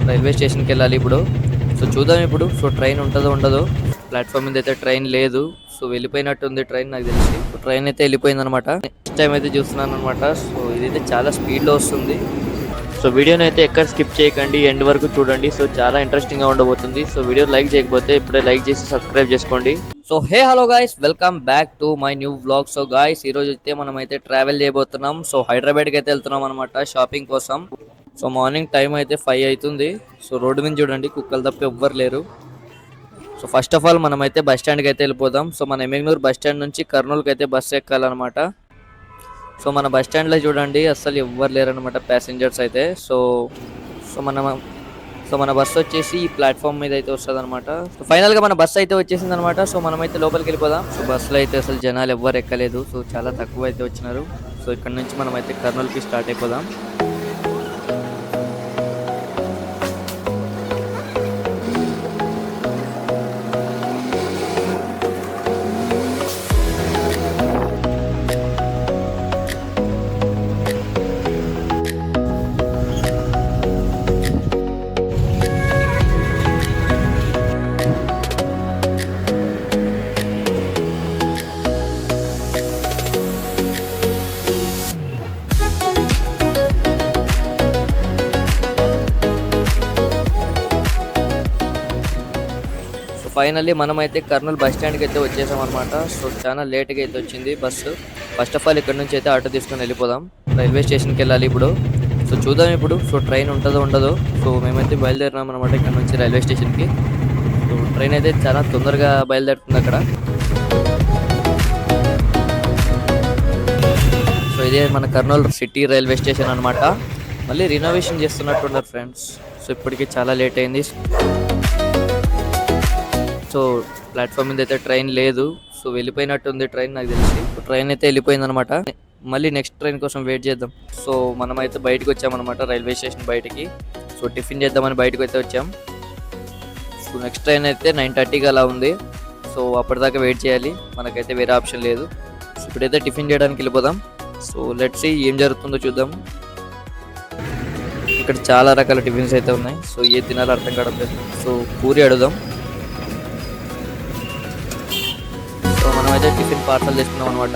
Railway స్టేషన్కి వెళ్ళాలి ఇప్పుడు. సో చూద్దాం ఇప్పుడు. సో ట్రైన్ ఉంటుందో ఉండదో. ప్లాట్ఫామ్ మీద అయితే ట్రైన్ లేదు. సో వెళ్ళిపోయినట్టుంది ట్రైన్ నాకు తెలిసి. సో ట్రైన్ అయితే వెళ్ళిపోయింది అనమాట. నెక్స్ట్ టైం అయితే చూస్తున్నాను అనమాట. సో ఇదైతే చాలా స్పీడ్లో వస్తుంది. సో వీడియోని అయితే ఎక్కడ స్కిప్ చేయకండి, ఎండ్ వరకు చూడండి. సో చాలా ఇంట్రెస్టింగ్ గా ఉండబోతుంది. సో వీడియో లైక్ చేయకపోతే ఇప్పుడే లైక్ చేసి సబ్స్క్రైబ్ చేసుకోండి. So hey hello guys, welcome back to my new vlog. So guys, ఈ రోజు అయితే మనం అయితే ట్రావెల్ చేయబోతున్నాం. సో హైదరాబాద్కి అయితే వెళ్తున్నాం అనమాట షాపింగ్ కోసం. సో మార్నింగ్ టైం అయితే 5 అవుతుంది. సో రోడ్డు మీద చూడండి, కుక్కలు తప్ప ఎవ్వరు లేరు. సో ఫస్ట్ ఆఫ్ ఆల్ మనం అయితే బస్ స్టాండ్కి అయితే వెళ్ళిపోదాం. సో మన ఎమ్మెగ్నూర్ బస్ స్టాండ్ నుంచి కర్నూలుకి అయితే బస్సు ఎక్కాలన్నమాట. సో మన బస్ స్టాండ్లో చూడండి అస్సలు ఎవ్వరు లేరనమాట ప్యాసింజర్స్ అయితే. సో మన బస్సు వచ్చేసి ఈ ప్లాట్ఫామ్ మీద అయితే వస్తుంది అనమాట. సో ఫైనల్గా మన బస్సు అయితే వచ్చేసింది అనమాట. సో మనమైతే లోపలికి వెళ్ళిపోదాం. సో బస్సులో అయితే అసలు జనాలు ఎవ్వరు ఎక్కలేదు. సో చాలా తక్కువ అయితే వచ్చినారు. సో ఇక్కడ నుంచి మనం అయితే కర్నూలుకి స్టార్ట్ అయిపోదాం. ఫైనల్లీ మనమైతే కర్నూలు బస్ స్టాండ్కి అయితే వచ్చేసాం అనమాట. సో చాలా లేట్గా అయితే వచ్చింది బస్సు. ఫస్ట్ ఆఫ్ ఆల్ ఇక్కడ నుంచి అయితే ఆటో తీసుకొని వెళ్ళిపోదాం. రైల్వే స్టేషన్కి వెళ్ళాలి ఇప్పుడు. సో చూద్దాం ఇప్పుడు. సో ట్రైన్ ఉంటుందో ఉండదో. సో మేమైతే బయలుదేరినాం అనమాట ఇక్కడ నుంచి రైల్వే స్టేషన్కి. సో ట్రైన్ అయితే చాలా తొందరగా బయలుదేరుతుంది అక్కడ. సో ఇదే మన కర్నూలు సిటీ రైల్వే స్టేషన్ అనమాట. మళ్ళీ రినోవేషన్ చేస్తున్నట్టున్నారు ఫ్రెండ్స్. సో ఇప్పటికీ చాలా లేట్ అయింది. సో ప్లాట్ఫామ్ మీద అయితే ట్రైన్ లేదు. సో వెళ్ళిపోయినట్టుంది ట్రైన్ నాకు తెలిసి. ట్రైన్ అయితే వెళ్ళిపోయింది అనమాట. మళ్ళీ నెక్స్ట్ ట్రైన్ కోసం వెయిట్ చేద్దాం. సో మనమైతే బయటకు వచ్చామన్నమాట రైల్వే స్టేషన్ బయటికి. సో టిఫిన్ చేద్దామని బయటకు అయితే వచ్చాం. సో నెక్స్ట్ ట్రైన్ అయితే 9:30కి అలా ఉంది. సో అప్పటిదాకా వెయిట్ చేయాలి, మనకైతే వేరే ఆప్షన్ లేదు. సో ఇప్పుడైతే టిఫిన్ చేయడానికి వెళ్ళిపోదాం. సో లెట్స్ సీ ఏం జరుగుతుందో చూద్దాం. ఇక్కడ చాలా రకాల టిఫిన్స్ అయితే ఉన్నాయి. సో ఏ తినాలో అర్థం కావట్లేదు. సో పూరి అడుగుదాం. మనమైతే టిఫిన్ పార్సల్ చేస్తున్నాం అనమాట.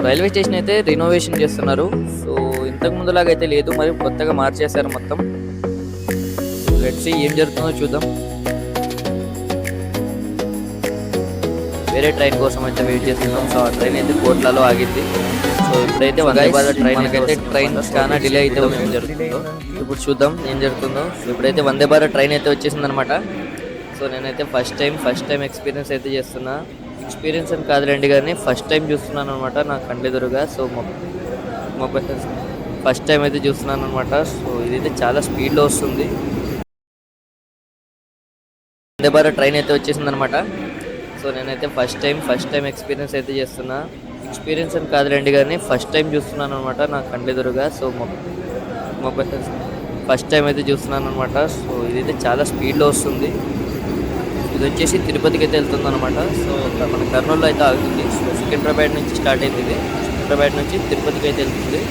రైల్వే స్టేషన్ అయితే రినోవేషన్ చేస్తున్నారు. సో ఇంతకు ముందులాగా అయితే లేదు, మరి కొత్తగా మార్చేశారు మొత్తం. లెట్స్ సీ ఏం జరుగుతుందో చూద్దాం. వేరే ట్రైన్ కోసం అయితే వెయిట్ చేస్తున్నాం. సో ఆ ట్రైన్ అయితే కోట్లలో ఆగింది. సో ఇప్పుడైతే వందే భారత్ ట్రైన్ అయితే చాలా డిలే అయితే ఏం జరుగుతుందో ఇప్పుడు చూద్దాం ఏం జరుగుతుందో. సో ఇప్పుడైతే వందే భారత్ ట్రైన్ అయితే వచ్చేసింది అనమాట. సో నేనైతే ఫస్ట్ టైం ఎక్స్పీరియన్స్ అయితే చేస్తున్నా. ఎక్స్పీరియన్స్ అని కాదులేండి కానీ ఫస్ట్ టైం చూస్తున్నాను అనమాట నా కండ్లెదురుగా. సో ఫస్ట్ టైం అయితే చూస్తున్నాను అనమాట. సో ఇదైతే చాలా స్పీడ్లో వస్తుంది. వందే భారత్ ట్రైన్ అయితే వచ్చేసింది అనమాట. సో నేనైతే ఫస్ట్ టైం ఎక్స్పీరియన్స్ అయితే చేస్తున్నా. ఎక్స్పీరియన్స్ అని కాదులేండి కానీ ఫస్ట్ టైం చూస్తున్నాను అనమాట నా కండ్లెదురుగా. సో ఫస్ట్ టైం అయితే చూస్తున్నాను అనమాట. సో ఇదైతే చాలా స్పీడ్లో వస్తుంది. ఇది వచ్చేసి తిరుపతికి అయితే వెళ్తుంది అనమాట. సో మన కర్నూలులో అయితే ఆగుతుంది. సో సికింద్రాబాద్ నుంచి స్టార్ట్ అయింది ఇది. సికింద్రాబాద్ నుంచి తిరుపతికి అయితే వెళ్తుంది.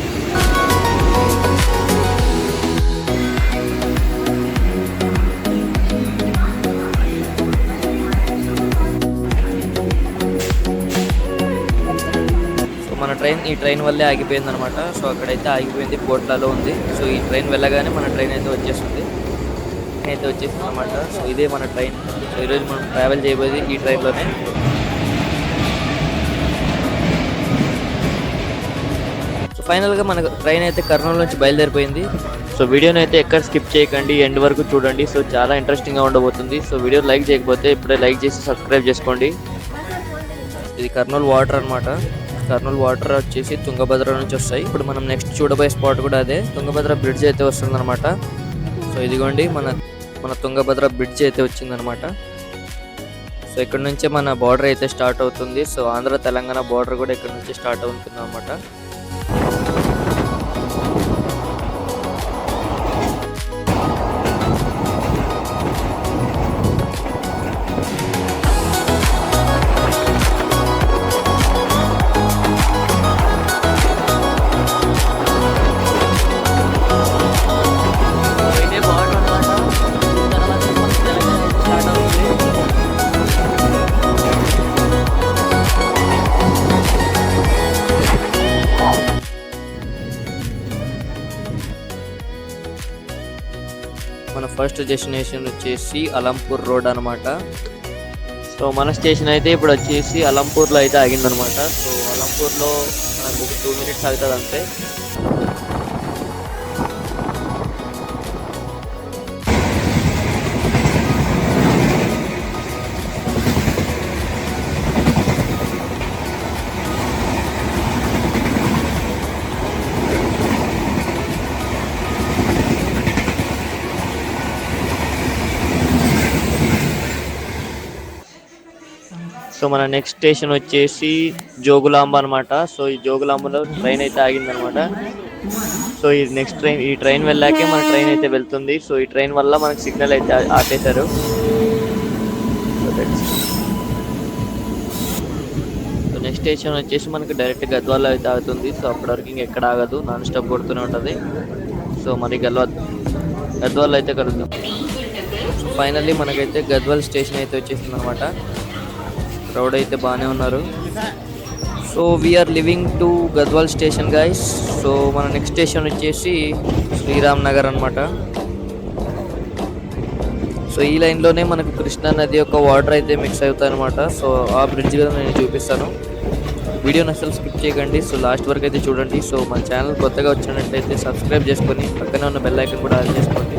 సో మన ఈ ట్రైన్ వల్లే ఆగిపోయింది అనమాట. సో అక్కడైతే ఆగిపోయింది, కోట్లలో ఉంది. సో ఈ ట్రైన్ వెళ్ళగానే మన ట్రైన్ అయితే వచ్చేస్తుంది అనమాట. సో ఇదే మన ట్రైన్. సో ఈరోజు మనం ట్రావెల్ చేయబోయేది ఈ ట్రైన్లోనే. సో ఫైనల్గా మన ట్రైన్ అయితే కర్నూలు నుంచి బయలుదేరిపోయింది. సో వీడియోని అయితే ఎక్కడ స్కిప్ చేయకండి, ఎండ్ వరకు చూడండి. సో చాలా ఇంట్రెస్టింగ్గా ఉండబోతుంది. సో వీడియో లైక్ చేయకపోతే ఇప్పుడే లైక్ చేసి సబ్స్క్రైబ్ చేసుకోండి. ఇది కర్నూలు వాటర్ అనమాట. కర్నూలు వాటర్ వచ్చేసి తుంగభద్ర నుంచి వస్తాయి. ఇప్పుడు మనం నెక్స్ట్ చూడబోయే స్పాట్ కూడా అదే. తుంగభద్ర బ్రిడ్జ్ అయితే వస్తుంది అనమాట. సో ఇదిగోండి మన తుంగభద్ర బ్రిడ్జ్ అయితే వచ్చిందనమాట. సో ఇక్కడ నుంచే మన బార్డర్ అయితే స్టార్ట్ అవుతుంది. సో ఆంధ్ర తెలంగాణ బార్డర్ కూడా ఇక్కడ నుంచి స్టార్ట్ అవుతుంది అనమాట. మన ఫస్ట్ డెస్టినేషన్ వచ్చేసి అలంపూర్ రోడ్ అనమాట. సో మన స్టేషన్ అయితే ఇప్పుడు వచ్చేసి అలంపూర్లో అయితే ఆగిందనమాట. సో అలంపూర్లో మనకు ఒక 2 minutes ఆగుతుంది అంతే. సో మన నెక్స్ట్ స్టేషన్ వచ్చేసి జోగులాంబ అనమాట. సో ఈ జోగులాంబలో ట్రైన్ అయితే ఆగిందనమాట. సో ఈ నెక్స్ట్ ట్రైన్, ఈ ట్రైన్ వెళ్ళాకే మన ట్రైన్ అయితే వెళ్తుంది. సో ఈ ట్రైన్ వల్ల మనకు సిగ్నల్ అయితే ఆపేశారు. సో నెక్స్ట్ స్టేషన్ వచ్చేసి మనకి డైరెక్ట్ గద్వాల్లో అయితే ఆగుతుంది. సో అప్పటి వరకు ఇంకెక్కడ ఆగదు, నాన్ స్టాప్ కొడుతూనే ఉంటుంది. సో మరి గద్వాల్లో అయితే కలుద్దాం. సో ఫైనల్లీ మనకైతే గద్వాల్ స్టేషన్ అయితే వచ్చేసింది అనమాట. క్రౌడ్ అయితే బాగానే ఉన్నారు. So we are leaving to Gadwal station guys. So మన నెక్స్ట్ స్టేషన్ వచ్చేసి శ్రీరామ్ నగర్ అనమాట. సో ఈ లైన్లోనే మనకు కృష్ణా నది యొక్క వాటర్ అయితే మిక్స్ అవుతాయి అనమాట. సో ఆ బ్రిడ్జ్ కూడా నేను చూపిస్తాను. వీడియోని అసలు స్కిప్ చేయకండి. సో లాస్ట్ వరకు అయితే చూడండి. సో మన ఛానల్ కొత్తగా వచ్చినట్టయితే సబ్స్క్రైబ్ చేసుకొని పక్కనే ఉన్న బెల్ ఐకాన్ కూడా ఆన్ చేసుకోండి.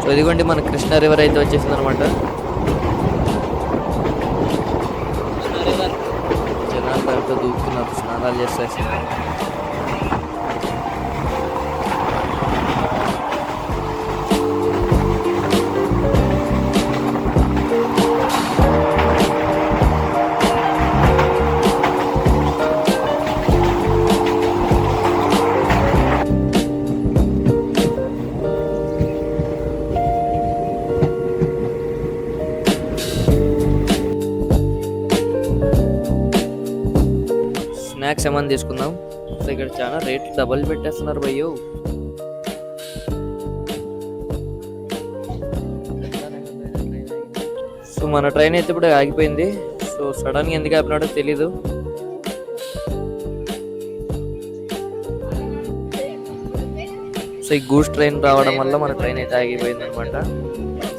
సో ఇదిగోండి మన కృష్ణా రివర్ అయితే వచ్చేసింది అనమాట. జనాలు దాంట్లో దూకుతున్నారు, స్నానాలు చేస్తారు. స్నాక్స్ ఏమన్నా తీసుకుందాం. సో ఇక్కడ చాలా రేట్ డబల్ పెట్టేస్తున్నారు భయ్యో. సో మన ట్రైన్ అయితే ఇప్పుడు ఆగిపోయింది. సో సడన్గా ఎందుకు ఆపినాడో తెలీదు. సో ఈ గూడ్స్ ట్రైన్ రావడం వల్ల మన ట్రైన్ అయితే ఆగిపోయింది అనమాట.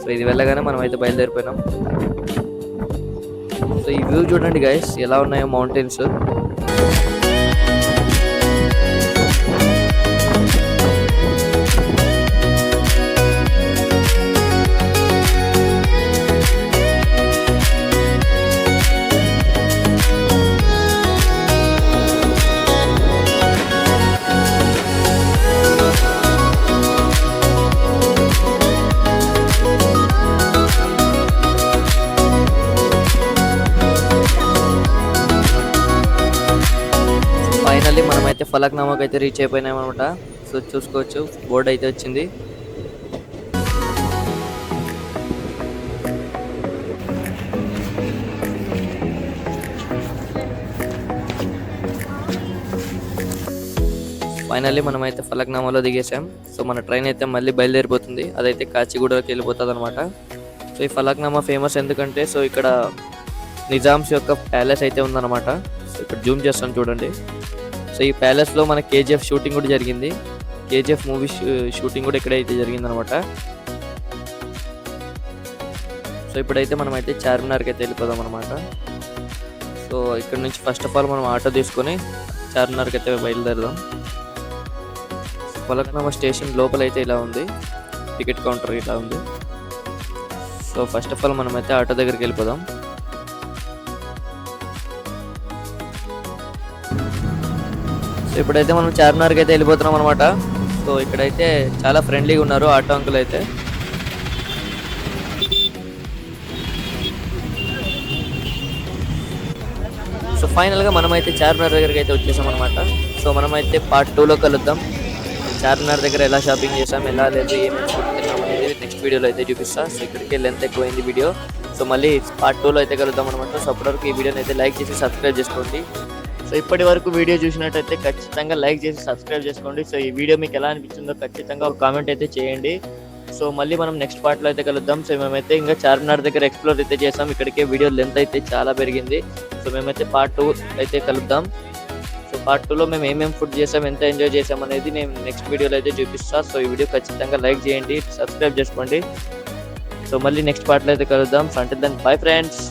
సో ఇది వెళ్ళగానే మనం అయితే బయలుదేరిపోయినాం. సో ఈ వ్యూ చూడండి గైస్, ఎలా ఉన్నాయో మౌంటైన్స్. ఫైనల్లీ మనమైతే ఫలక్నామాకి అయితే రీచ్ అయిపోయినాం అనమాట. సో చూసుకోవచ్చు, బోర్డు అయితే వచ్చింది. ఫైనల్లీ మనమైతే ఫలక్నామాలో దిగేసాం. సో మన ట్రైన్ అయితే మళ్ళీ బయలుదేరిపోతుంది. అదైతే కాచిగూడకి వెళ్ళిపోతుంది అనమాట. సో ఈ ఫలక్నామా ఫేమస్ ఎందుకంటే, సో ఇక్కడ నిజామ్స్ యొక్క ప్యాలెస్ అయితే ఉందన్నమాట. సో ఇక్కడ జూమ్ చేస్తాను చూడండి. సో ఈ ప్యాలెస్లో మన కేజీఎఫ్ షూటింగ్ కూడా జరిగింది. కేజీఎఫ్ మూవీ షూటింగ్ కూడా ఇక్కడైతే జరిగిందనమాట. సో ఇప్పుడైతే మనమైతే చార్మినార్కి అయితే వెళ్ళిపోదాం అనమాట. సో ఇక్కడ నుంచి ఫస్ట్ ఆఫ్ ఆల్ మనం ఆటో తీసుకొని చార్మినార్కి అయితే బయలుదేరదాం. ఫలక్నామా స్టేషన్ లోపల అయితే ఇలా ఉంది, టికెట్ కౌంటర్ ఇలా ఉంది. సో ఫస్ట్ ఆఫ్ ఆల్ మనమైతే ఆటో దగ్గరికి వెళ్ళిపోదాం. సో ఇప్పుడైతే మనం చార్మినార్కి అయితే వెళ్ళిపోతున్నాం అనమాట. సో ఇక్కడైతే చాలా ఫ్రెండ్లీగా ఉన్నారు ఆటో అంకుల్ అయితే. సో ఫైనల్గా మనమైతే చార్మినార్ దగ్గరికి అయితే వచ్చేసాం అనమాట. సో మనమైతే పార్ట్ 2లో కలుద్దాం. చార్మినార్ దగ్గర ఎలా షాపింగ్ చేసాం, ఎలా లేదు, ఏమేమి ఫుడ్ తిన్నాం అనేది నెక్స్ట్ వీడియోలో అయితే చూపిస్తాను. సో ఇక్కడికి లెంత్ ఎక్కువైంది వీడియో. సో మళ్ళీ పార్ట్ 2లో అయితే కలుద్దాం అనమాట. సో అప్పటివరకు ఈ వీడియోని అయితే లైక్ చేసి సబ్స్క్రైబ్ చేసుకోండి. సో ఇప్పటి వరకు వీడియో చూసినట్టయితే ఖచ్చితంగా లైక్ చేసి సబ్స్క్రైబ్ చేసుకోండి. సో ఈ వీడియో మీకు ఎలా అనిపించిందో ఖచ్చితంగా ఒక కామెంట్ అయితే చేయండి. సో మళ్ళీ మనం నెక్స్ట్ పార్ట్లో అయితే కలుద్దాం. సో మేమైతే ఇంకా చార్మినార్ దగ్గర ఎక్స్ప్లోర్ అయితే చేసాం. ఇక్కడికే వీడియో లెంత్ అయితే చాలా పెరిగింది. సో మేమైతే పార్ట్ 2 అయితే కలుద్దాం. సో పార్ట్ 2లో మేము ఏమేమి ఫుడ్ చేసాం, ఎంత ఎంజాయ్ చేసాం అనేది నేను నెక్స్ట్ వీడియోలో అయితే చూపిస్తాను. సో ఈ వీడియో ఖచ్చితంగా లైక్ చేయండి, సబ్స్క్రైబ్ చేసుకోండి. సో మళ్ళీ నెక్స్ట్ పార్ట్లో అయితే కలుద్దాం. సో అంటే దాన్ని బై ఫ్రెండ్స్.